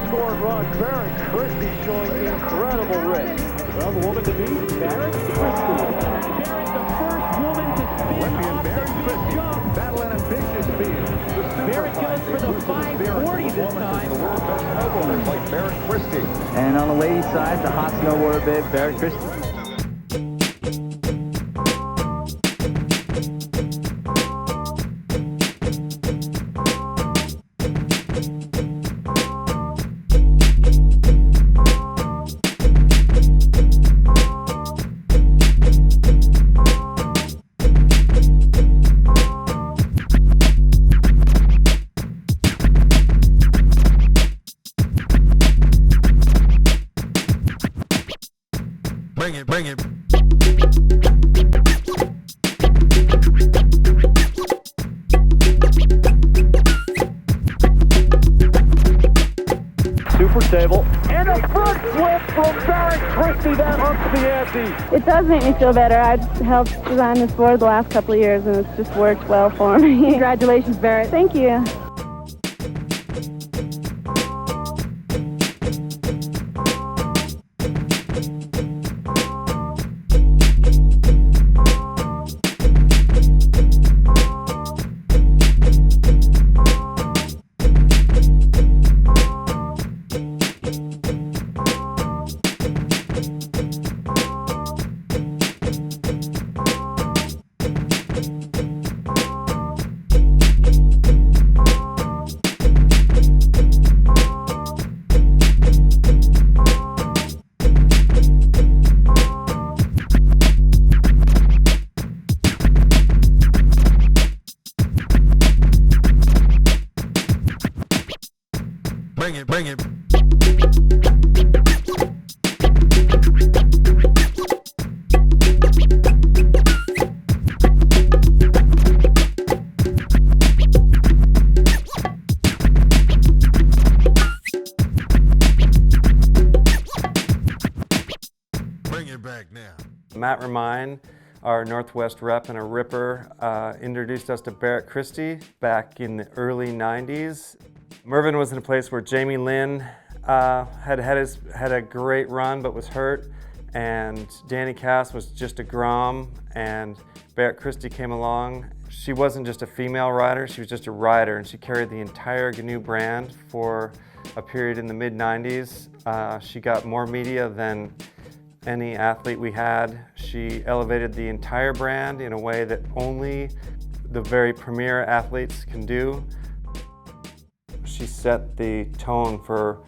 scored run. Barrett Christy showing incredible risk. Well, the woman to beat, Barrett Christy. Barrett, the first woman to spin off the jump. Battling ambitious field. Barrett goes for the 540 this time. The world's best snowboarders like Barrett Christy. And on the ladies' side, the hot snowboarder bib, Barrett Christy. Bring it. Super stable. And a front flip from Barrett Christy. That humps the ante. It does make me feel better. I've helped design this board the last couple of years, and it's just worked well for me. Congratulations, Barrett. Thank you. Bring it. Bring it back now. Matt Remine, our Northwest rep and a ripper, introduced us to Barrett Christy back in the early 90s. Mervyn was in a place where Jamie Lynn had a great run but was hurt, and Danny Cass was just a grom, and Barrett Christy came along. She wasn't just a female rider, she was just a rider, and she carried the entire Gnu brand for a period in the mid-90s. She got more media than any athlete we had. She elevated the entire brand in a way that only the very premier athletes can do. She set the tone for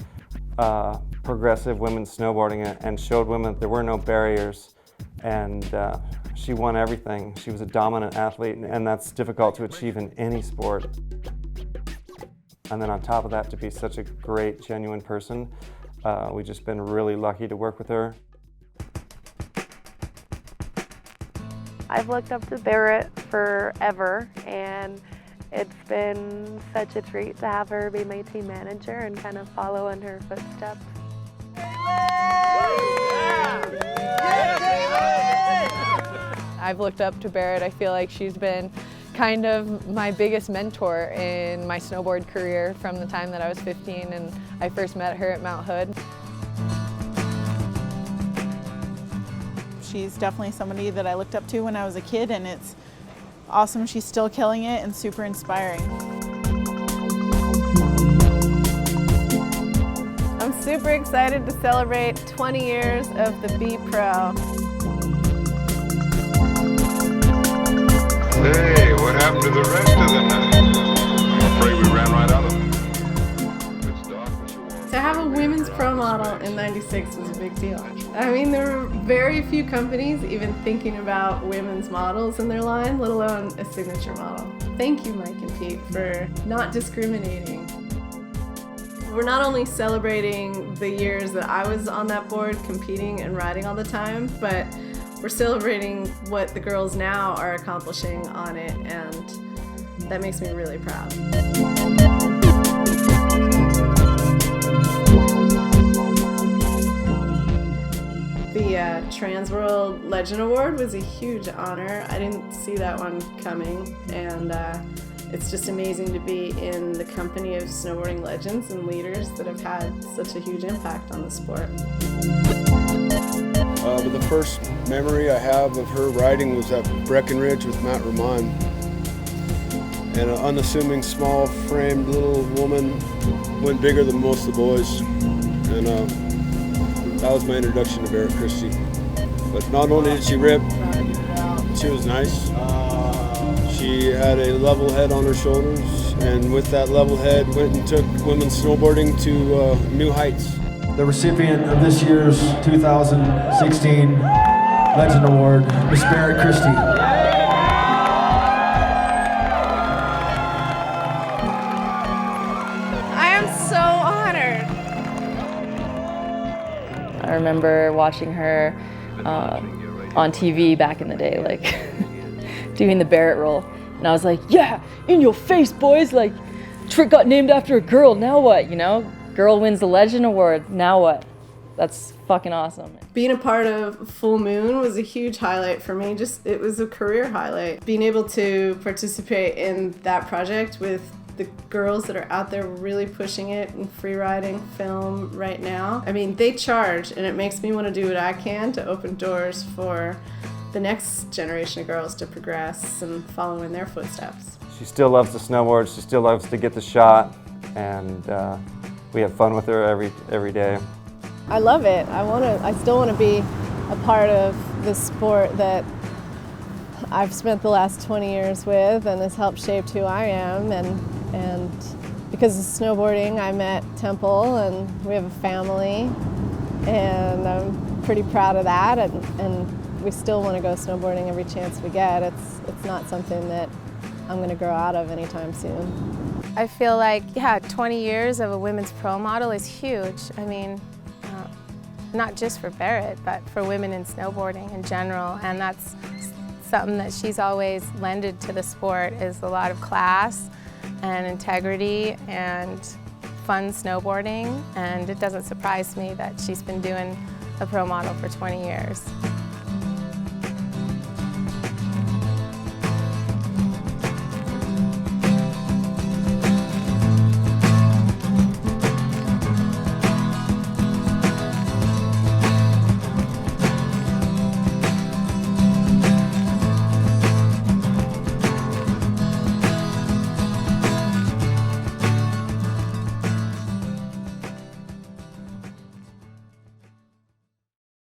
progressive women's snowboarding and showed women that there were no barriers, and she won everything. She was a dominant athlete, and that's difficult to achieve in any sport. And then on top of that, to be such a great, genuine person, we've just been really lucky to work with her. I've looked up to Barrett forever, and it's been such a treat to have her be my team manager and kind of follow in her footsteps. I've looked up to Barrett. I feel like she's been kind of my biggest mentor in my snowboard career from the time that I was 15 and I first met her at Mount Hood. She's definitely somebody that I looked up to when I was a kid, and it's awesome she's still killing it and super inspiring. I'm super excited to celebrate 20 years of the B Pro. Hey, what happened to the rest of the night? I'm afraid we ran right out of it. It's dark, but you won't. To have a women's pro model in '96 was a big deal. I mean, there were very few companies even thinking about women's models in their line, let alone a signature model. Thank you, Mike and Pete, for not discriminating. We're not only celebrating the years that I was on that board competing and riding all the time, but we're celebrating what the girls now are accomplishing on it, and that makes me really proud. The Transworld Legend Award was a huge honor. I didn't see that one coming, and It's just amazing to be in the company of snowboarding legends and leaders that have had such a huge impact on the sport. But the first memory I have of her riding was at Breckenridge with Matt Ramon. And an unassuming, small-framed little woman went bigger than most of the boys. And that was my introduction to Barrett Christy. But not only did she rip, she was nice. She had a level head on her shoulders, and with that level head went and took women's snowboarding to new heights. The recipient of this year's 2016 Legend Award, Miss Barrett Christy. I am so honored. I remember watching her on TV back in the day, like doing the Barrett roll. And I was like, yeah, in your face, boys. Like, trick got named after a girl, now what, you know? Girl wins the Legend Award, now what? That's fucking awesome. Being a part of Full Moon was a huge highlight for me. It was a career highlight. Being able to participate in that project with the girls that are out there really pushing it in freeriding film right now. I mean, they charge, and it makes me want to do what I can to open doors for the next generation of girls to progress and follow in their footsteps. She still loves to snowboard, she still loves to get the shot, and we have fun with her every day. I love it. I still want to be a part of this sport that I've spent the last 20 years with and has helped shape who I am. And because of snowboarding, I met Temple, and we have a family, and I'm pretty proud of that. And we still want to go snowboarding every chance we get. It's not something that I'm going to grow out of anytime soon. I feel like, yeah, 20 years of a women's pro model is huge. I mean, not just for Barrett, but for women in snowboarding in general. And that's something that she's always lended to the sport, is a lot of class and integrity and fun snowboarding. And it doesn't surprise me that she's been doing a pro model for 20 years.